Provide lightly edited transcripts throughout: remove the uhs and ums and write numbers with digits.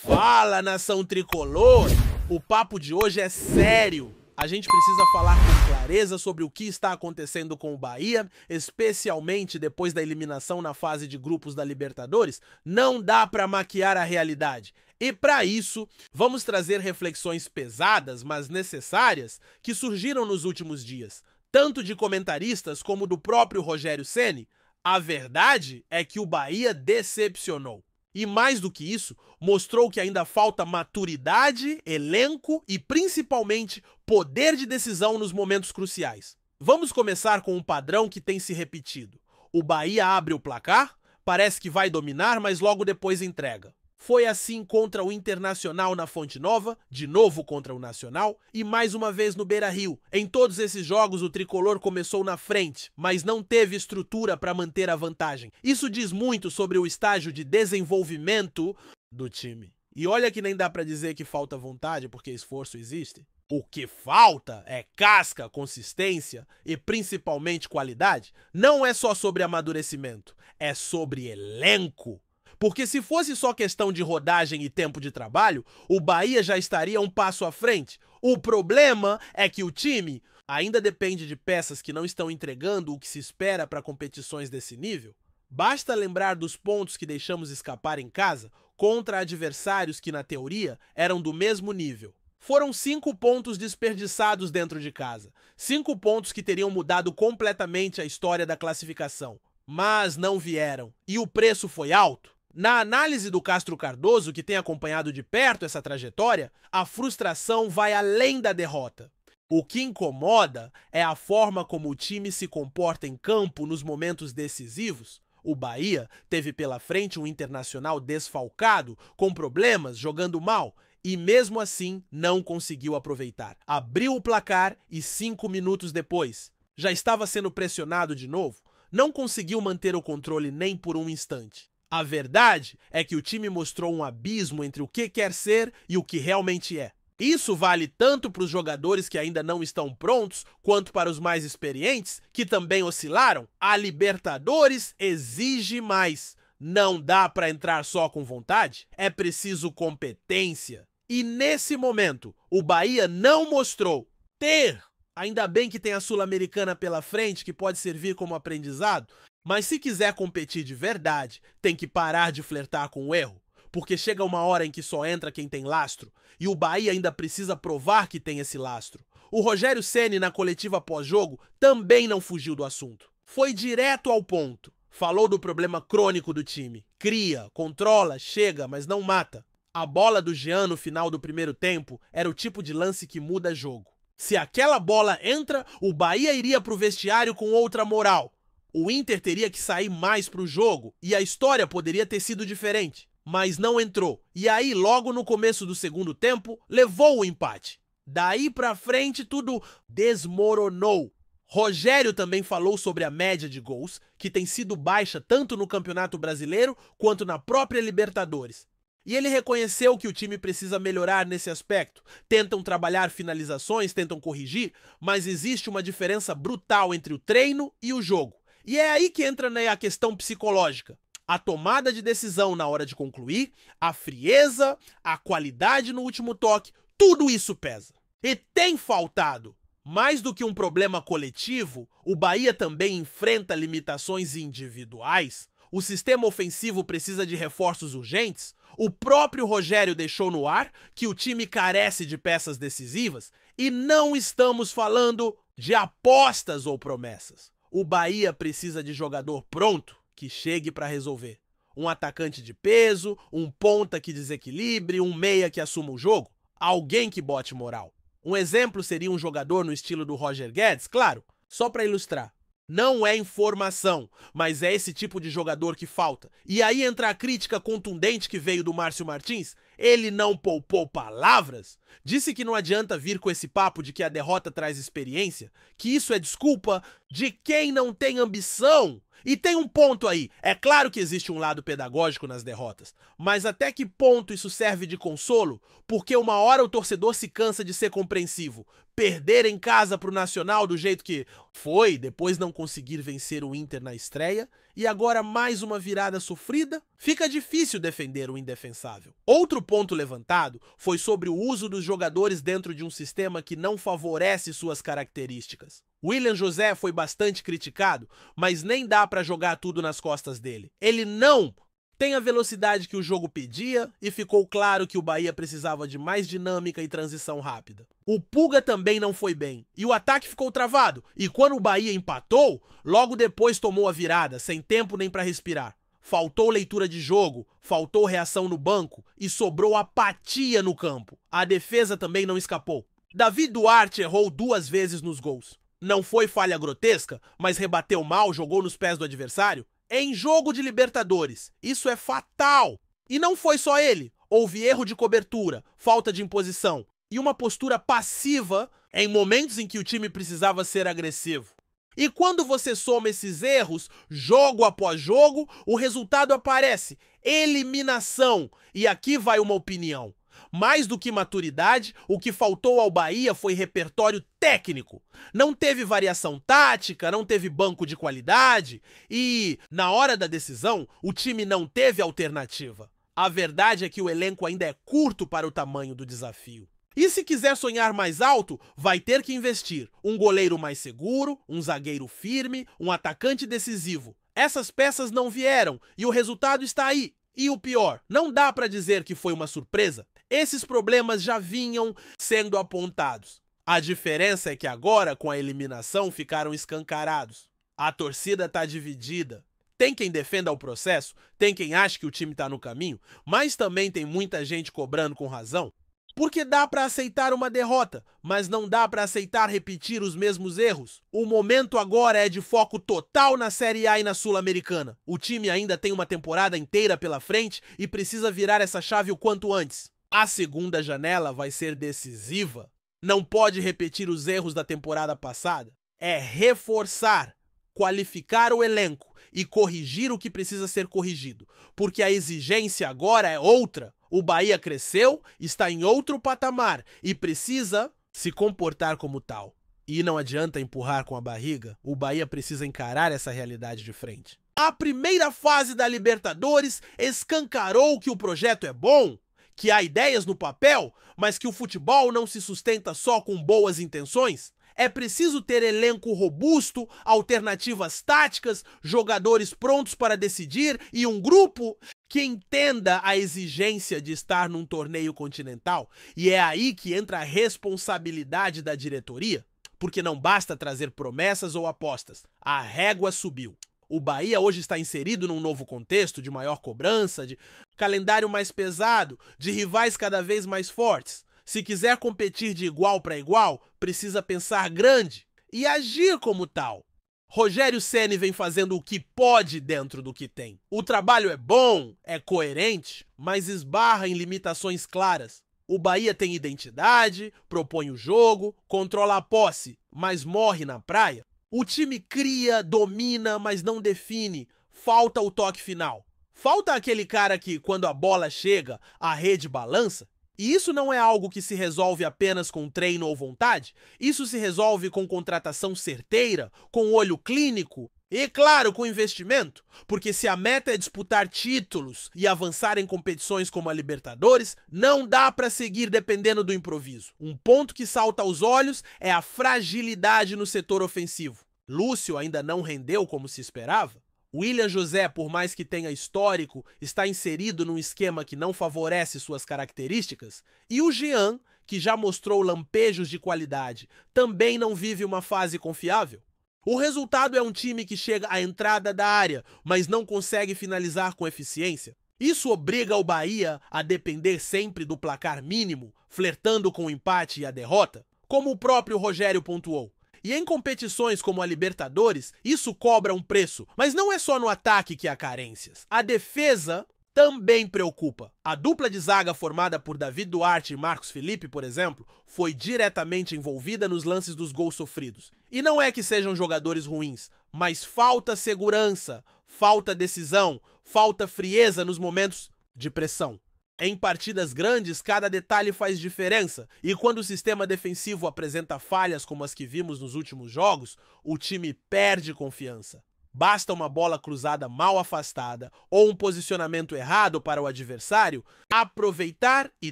Fala, nação tricolor! O papo de hoje é sério. A gente precisa falar com clareza sobre o que está acontecendo com o Bahia, especialmente depois da eliminação na fase de grupos da Libertadores. Não dá para maquiar a realidade. E para isso, vamos trazer reflexões pesadas, mas necessárias, que surgiram nos últimos dias, tanto de comentaristas como do próprio Rogério Ceni. A verdade é que o Bahia decepcionou. E mais do que isso, mostrou que ainda falta maturidade, elenco e principalmente poder de decisão nos momentos cruciais. Vamos começar com um padrão que tem se repetido. O Bahia abre o placar, parece que vai dominar, mas logo depois entrega. Foi assim contra o Internacional na Fonte Nova, de novo contra o Nacional e mais uma vez no Beira-Rio. Em todos esses jogos o tricolor começou na frente, mas não teve estrutura para manter a vantagem. Isso diz muito sobre o estágio de desenvolvimento do time. E olha que nem dá para dizer que falta vontade, porque esforço existe. O que falta é casca, consistência e principalmente qualidade. Não é só sobre amadurecimento, é sobre elenco. Porque se fosse só questão de rodagem e tempo de trabalho, o Bahia já estaria um passo à frente. O problema é que o time ainda depende de peças que não estão entregando o que se espera para competições desse nível. Basta lembrar dos pontos que deixamos escapar em casa contra adversários que, na teoria, eram do mesmo nível. Foram 5 pontos desperdiçados dentro de casa. 5 pontos que teriam mudado completamente a história da classificação. Mas não vieram. E o preço foi alto. Na análise do Castro Cardoso, que tem acompanhado de perto essa trajetória, a frustração vai além da derrota. O que incomoda é a forma como o time se comporta em campo nos momentos decisivos. O Bahia teve pela frente um Internacional desfalcado, com problemas, jogando mal, e mesmo assim não conseguiu aproveitar. Abriu o placar e 5 minutos depois, já estava sendo pressionado de novo, não conseguiu manter o controle nem por um instante. A verdade é que o time mostrou um abismo entre o que quer ser e o que realmente é. Isso vale tanto para os jogadores que ainda não estão prontos, quanto para os mais experientes, que também oscilaram. A Libertadores exige mais. Não dá para entrar só com vontade, é preciso competência. E nesse momento, o Bahia não mostrou ter. Ainda bem que tem a Sul-Americana pela frente, que pode servir como aprendizado. Mas se quiser competir de verdade, tem que parar de flertar com o erro, porque chega uma hora em que só entra quem tem lastro, e o Bahia ainda precisa provar que tem esse lastro. O Rogério Ceni, na coletiva pós-jogo, também não fugiu do assunto. Foi direto ao ponto. Falou do problema crônico do time. Cria, controla, chega, mas não mata. A bola do Jean no final do primeiro tempo era o tipo de lance que muda jogo. Se aquela bola entra, o Bahia iria pro vestiário com outra moral. O Inter teria que sair mais pro jogo e a história poderia ter sido diferente, mas não entrou. E aí, logo no começo do segundo tempo, levou o empate. Daí pra frente, tudo desmoronou. Rogério também falou sobre a média de gols, que tem sido baixa tanto no Campeonato Brasileiro quanto na própria Libertadores. E ele reconheceu que o time precisa melhorar nesse aspecto. Tentam trabalhar finalizações, tentam corrigir, mas existe uma diferença brutal entre o treino e o jogo. E é aí que entra a questão psicológica. A tomada de decisão na hora de concluir, a frieza, a qualidade no último toque, tudo isso pesa. E tem faltado. Mais do que um problema coletivo, o Bahia também enfrenta limitações individuais. O sistema ofensivo precisa de reforços urgentes. O próprio Rogério deixou no ar que o time carece de peças decisivas. E não estamos falando de apostas ou promessas. O Bahia precisa de jogador pronto que chegue para resolver. Um atacante de peso, um ponta que desequilibre, um meia que assuma o jogo. Alguém que bote moral. Um exemplo seria um jogador no estilo do Roger Guedes, claro, só para ilustrar. Não é informação, mas é esse tipo de jogador que falta. E aí entra a crítica contundente que veio do Márcio Martins. Ele não poupou palavras. Disse que não adianta vir com esse papo de que a derrota traz experiência, que isso é desculpa de quem não tem ambição. E tem um ponto aí, é claro que existe um lado pedagógico nas derrotas, mas até que ponto isso serve de consolo? Porque uma hora o torcedor se cansa de ser compreensivo. Perder em casa pro Nacional do jeito que foi, depois não conseguir vencer o Inter na estreia, e agora mais uma virada sofrida, fica difícil defender o indefensável. Outro ponto levantado foi sobre o uso dos jogadores dentro de um sistema que não favorece suas características. William José foi bastante criticado, mas nem dá para jogar tudo nas costas dele. Ele não tem a velocidade que o jogo pedia e ficou claro que o Bahia precisava de mais dinâmica e transição rápida. O Puga também não foi bem e o ataque ficou travado, e quando o Bahia empatou, logo depois tomou a virada, sem tempo nem para respirar. Faltou leitura de jogo, faltou reação no banco e sobrou apatia no campo. A defesa também não escapou. Davi Duarte errou 2 vezes nos gols. Não foi falha grotesca, mas rebateu mal, jogou nos pés do adversário. Em jogo de Libertadores, isso é fatal. E não foi só ele. Houve erro de cobertura, falta de imposição e uma postura passiva em momentos em que o time precisava ser agressivo. E quando você soma esses erros, jogo após jogo, o resultado aparece: eliminação. E aqui vai uma opinião. Mais do que maturidade, o que faltou ao Bahia foi repertório técnico. Não teve variação tática, não teve banco de qualidade e, na hora da decisão, o time não teve alternativa. A verdade é que o elenco ainda é curto para o tamanho do desafio. E se quiser sonhar mais alto, vai ter que investir. Um goleiro mais seguro, um zagueiro firme, um atacante decisivo. Essas peças não vieram e o resultado está aí. E o pior, não dá para dizer que foi uma surpresa. Esses problemas já vinham sendo apontados. A diferença é que agora, com a eliminação, ficaram escancarados. A torcida está dividida. Tem quem defenda o processo, tem quem acha que o time está no caminho, mas também tem muita gente cobrando com razão. Porque dá para aceitar uma derrota, mas não dá para aceitar repetir os mesmos erros. O momento agora é de foco total na Série A e na Sul-Americana. O time ainda tem uma temporada inteira pela frente e precisa virar essa chave o quanto antes. A segunda janela vai ser decisiva. Não pode repetir os erros da temporada passada. É reforçar, qualificar o elenco e corrigir o que precisa ser corrigido. Porque a exigência agora é outra. O Bahia cresceu, está em outro patamar e precisa se comportar como tal. E não adianta empurrar com a barriga, o Bahia precisa encarar essa realidade de frente. A primeira fase da Libertadores escancarou que o projeto é bom, que há ideias no papel, mas que o futebol não se sustenta só com boas intenções. É preciso ter elenco robusto, alternativas táticas, jogadores prontos para decidir e um grupo que entenda a exigência de estar num torneio continental. E é aí que entra a responsabilidade da diretoria, porque não basta trazer promessas ou apostas. A régua subiu. O Bahia hoje está inserido num novo contexto de maior cobrança, de calendário mais pesado, de rivais cada vez mais fortes. Se quiser competir de igual para igual, precisa pensar grande e agir como tal. Rogério Ceni vem fazendo o que pode dentro do que tem. O trabalho é bom, é coerente, mas esbarra em limitações claras. O Bahia tem identidade, propõe o jogo, controla a posse, mas morre na praia. O time cria, domina, mas não define. Falta o toque final. Falta aquele cara que, quando a bola chega, a rede balança. E isso não é algo que se resolve apenas com treino ou vontade. Isso se resolve com contratação certeira, com olho clínico e, claro, com investimento. Porque se a meta é disputar títulos e avançar em competições como a Libertadores, não dá para seguir dependendo do improviso. Um ponto que salta aos olhos é a fragilidade no setor ofensivo. Lúcio ainda não rendeu como se esperava. William José, por mais que tenha histórico, está inserido num esquema que não favorece suas características. E o Jean, que já mostrou lampejos de qualidade, também não vive uma fase confiável. O resultado é um time que chega à entrada da área, mas não consegue finalizar com eficiência. Isso obriga o Bahia a depender sempre do placar mínimo, flertando com o empate e a derrota, como o próprio Rogério pontuou. E em competições como a Libertadores, isso cobra um preço. Mas não é só no ataque que há carências. A defesa também preocupa. A dupla de zaga formada por David Duarte e Marcos Felipe, por exemplo, foi diretamente envolvida nos lances dos gols sofridos. E não é que sejam jogadores ruins, mas falta segurança, falta decisão, falta frieza nos momentos de pressão. Em partidas grandes, cada detalhe faz diferença, e quando o sistema defensivo apresenta falhas como as que vimos nos últimos jogos, o time perde confiança. Basta uma bola cruzada mal afastada ou um posicionamento errado para o adversário aproveitar e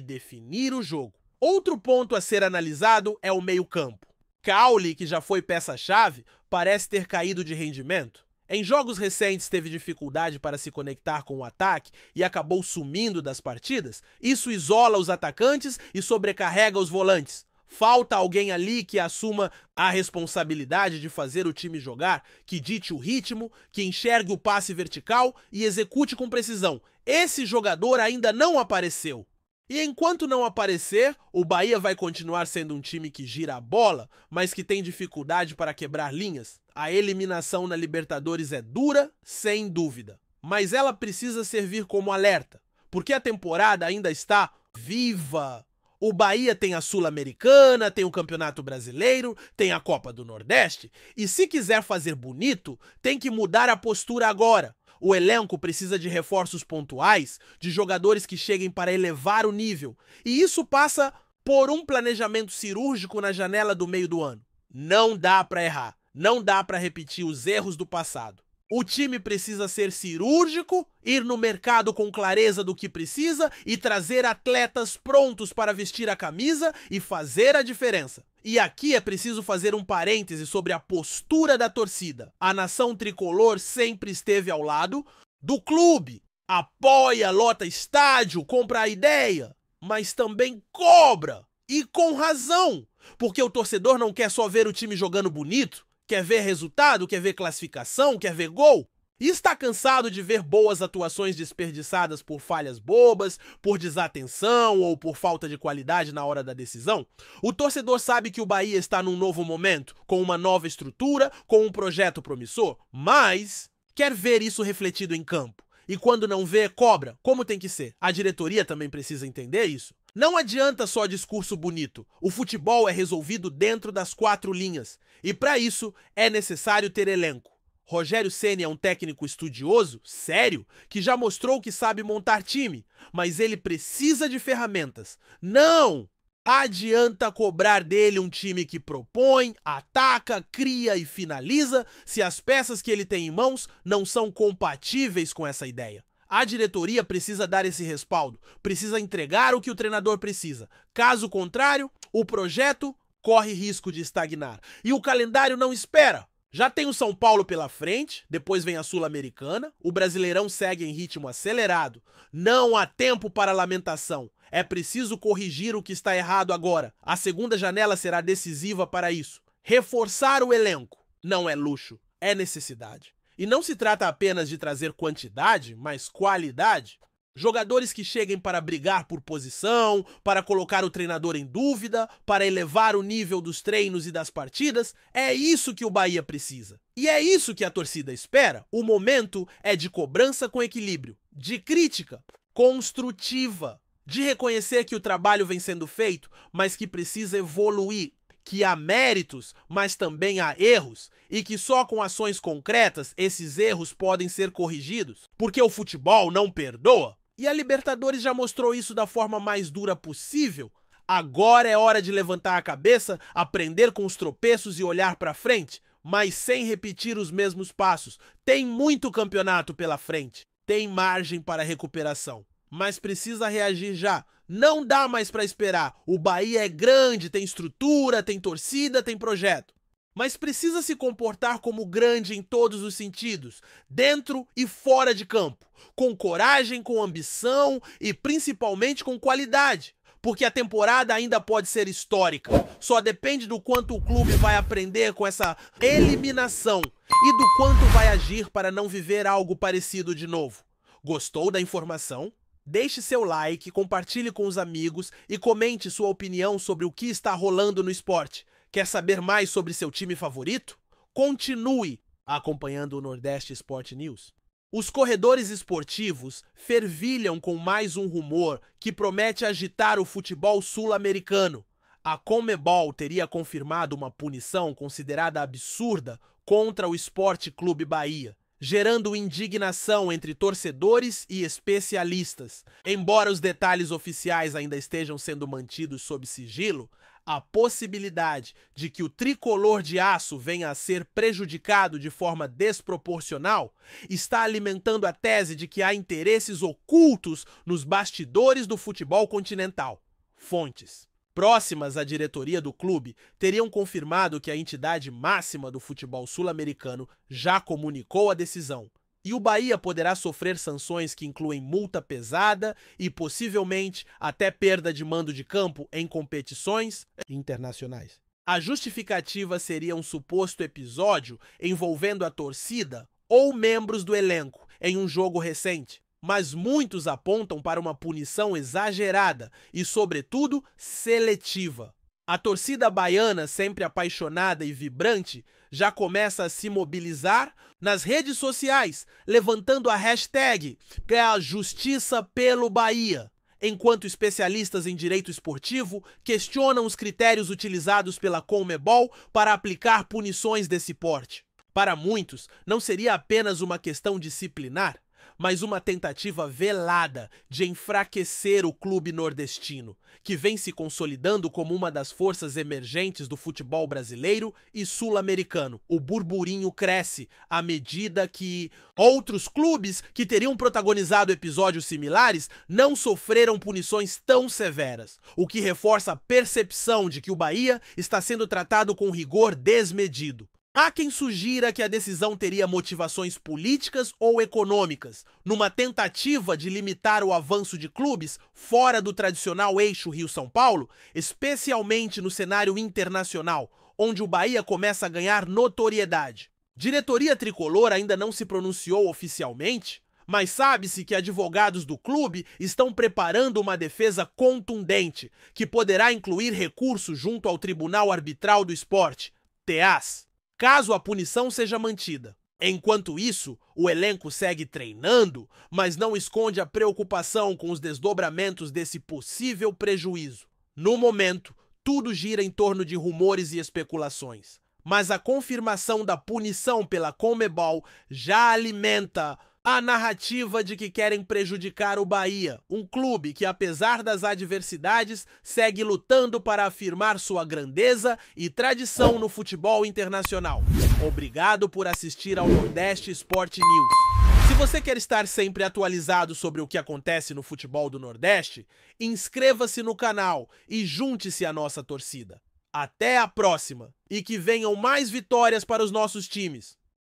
definir o jogo. Outro ponto a ser analisado é o meio-campo. Caule, que já foi peça-chave, parece ter caído de rendimento. Em jogos recentes teve dificuldade para se conectar com o ataque e acabou sumindo das partidas. Isso isola os atacantes e sobrecarrega os volantes. Falta alguém ali que assuma a responsabilidade de fazer o time jogar, que dite o ritmo, que enxergue o passe vertical e execute com precisão. Esse jogador ainda não apareceu. E enquanto não aparecer, o Bahia vai continuar sendo um time que gira a bola, mas que tem dificuldade para quebrar linhas. A eliminação na Libertadores é dura, sem dúvida. Mas ela precisa servir como alerta, porque a temporada ainda está viva. O Bahia tem a Sul-Americana, tem o Campeonato Brasileiro, tem a Copa do Nordeste, e se quiser fazer bonito, tem que mudar a postura agora. O elenco precisa de reforços pontuais, de jogadores que cheguem para elevar o nível, e isso passa por um planejamento cirúrgico na janela do meio do ano. Não dá para errar, não dá para repetir os erros do passado. O time precisa ser cirúrgico, ir no mercado com clareza do que precisa e trazer atletas prontos para vestir a camisa e fazer a diferença. E aqui é preciso fazer um parêntese sobre a postura da torcida. A nação tricolor sempre esteve ao lado do clube. Apoia, lota estádio, compra a ideia, mas também cobra. E com razão, porque o torcedor não quer só ver o time jogando bonito, quer ver resultado, quer ver classificação, quer ver gol. E está cansado de ver boas atuações desperdiçadas por falhas bobas, por desatenção ou por falta de qualidade na hora da decisão? O torcedor sabe que o Bahia está num novo momento, com uma nova estrutura, com um projeto promissor, mas quer ver isso refletido em campo. E quando não vê, cobra, como tem que ser. A diretoria também precisa entender isso. Não adianta só discurso bonito. O futebol é resolvido dentro das 4 linhas. E para isso é necessário ter elenco. Rogério Ceni é um técnico estudioso, sério, que já mostrou que sabe montar time, mas ele precisa de ferramentas. Não adianta cobrar dele um time que propõe, ataca, cria e finaliza se as peças que ele tem em mãos não são compatíveis com essa ideia. A diretoria precisa dar esse respaldo, precisa entregar o que o treinador precisa. Caso contrário, o projeto corre risco de estagnar. E o calendário não espera. Já tem o São Paulo pela frente, depois vem a Sul-Americana, o Brasileirão segue em ritmo acelerado. Não há tempo para lamentação. É preciso corrigir o que está errado agora. A segunda janela será decisiva para isso. Reforçar o elenco não é luxo, é necessidade. E não se trata apenas de trazer quantidade, mas qualidade. Jogadores que cheguem para brigar por posição, para colocar o treinador em dúvida, para elevar o nível dos treinos e das partidas, é isso que o Bahia precisa. E é isso que a torcida espera. O momento é de cobrança com equilíbrio, de crítica construtiva, de reconhecer que o trabalho vem sendo feito, mas que precisa evoluir, que há méritos, mas também há erros, e que só com ações concretas esses erros podem ser corrigidos, porque o futebol não perdoa. E a Libertadores já mostrou isso da forma mais dura possível. Agora é hora de levantar a cabeça, aprender com os tropeços e olhar para frente, mas sem repetir os mesmos passos. Tem muito campeonato pela frente, tem margem para recuperação, mas precisa reagir já. Não dá mais para esperar. O Bahia é grande, tem estrutura, tem torcida, tem projeto. Mas precisa se comportar como grande em todos os sentidos, dentro e fora de campo, com coragem, com ambição e principalmente com qualidade, porque a temporada ainda pode ser histórica. Só depende do quanto o clube vai aprender com essa eliminação e do quanto vai agir para não viver algo parecido de novo. Gostou da informação? Deixe seu like, compartilhe com os amigos e comente sua opinião sobre o que está rolando no esporte. Quer saber mais sobre seu time favorito? Continue acompanhando o Nordeste Sport News. Os corredores esportivos fervilham com mais um rumor que promete agitar o futebol sul-americano. A Conmebol teria confirmado uma punição considerada absurda contra o Sport Clube Bahia, gerando indignação entre torcedores e especialistas. Embora os detalhes oficiais ainda estejam sendo mantidos sob sigilo, a possibilidade de que o tricolor de aço venha a ser prejudicado de forma desproporcional está alimentando a tese de que há interesses ocultos nos bastidores do futebol continental. Fontes próximas à diretoria do clube teriam confirmado que a entidade máxima do futebol sul-americano já comunicou a decisão, e o Bahia poderá sofrer sanções que incluem multa pesada e possivelmente até perda de mando de campo em competições internacionais. A justificativa seria um suposto episódio envolvendo a torcida ou membros do elenco em um jogo recente. Mas muitos apontam para uma punição exagerada e, sobretudo, seletiva. A torcida baiana, sempre apaixonada e vibrante, já começa a se mobilizar nas redes sociais, levantando a hashtag que é a Justiça pelo Bahia, enquanto especialistas em direito esportivo questionam os critérios utilizados pela Conmebol para aplicar punições desse porte. Para muitos, não seria apenas uma questão disciplinar, mas uma tentativa velada de enfraquecer o clube nordestino, que vem se consolidando como uma das forças emergentes do futebol brasileiro e sul-americano. O burburinho cresce à medida que outros clubes que teriam protagonizado episódios similares não sofreram punições tão severas, o que reforça a percepção de que o Bahia está sendo tratado com rigor desmedido. Há quem sugira que a decisão teria motivações políticas ou econômicas, numa tentativa de limitar o avanço de clubes fora do tradicional eixo Rio-São Paulo, especialmente no cenário internacional, onde o Bahia começa a ganhar notoriedade. Diretoria tricolor ainda não se pronunciou oficialmente, mas sabe-se que advogados do clube estão preparando uma defesa contundente, que poderá incluir recurso junto ao Tribunal Arbitral do Esporte, TAS, caso a punição seja mantida. Enquanto isso, o elenco segue treinando, mas não esconde a preocupação com os desdobramentos desse possível prejuízo. No momento, tudo gira em torno de rumores e especulações, mas a confirmação da punição pela Conmebol já alimenta a narrativa de que querem prejudicar o Bahia, um clube que, apesar das adversidades, segue lutando para afirmar sua grandeza e tradição no futebol internacional. Obrigado por assistir ao Nordeste Sport News. Se você quer estar sempre atualizado sobre o que acontece no futebol do Nordeste, inscreva-se no canal e junte-se à nossa torcida. Até a próxima e que venham mais vitórias para os nossos times!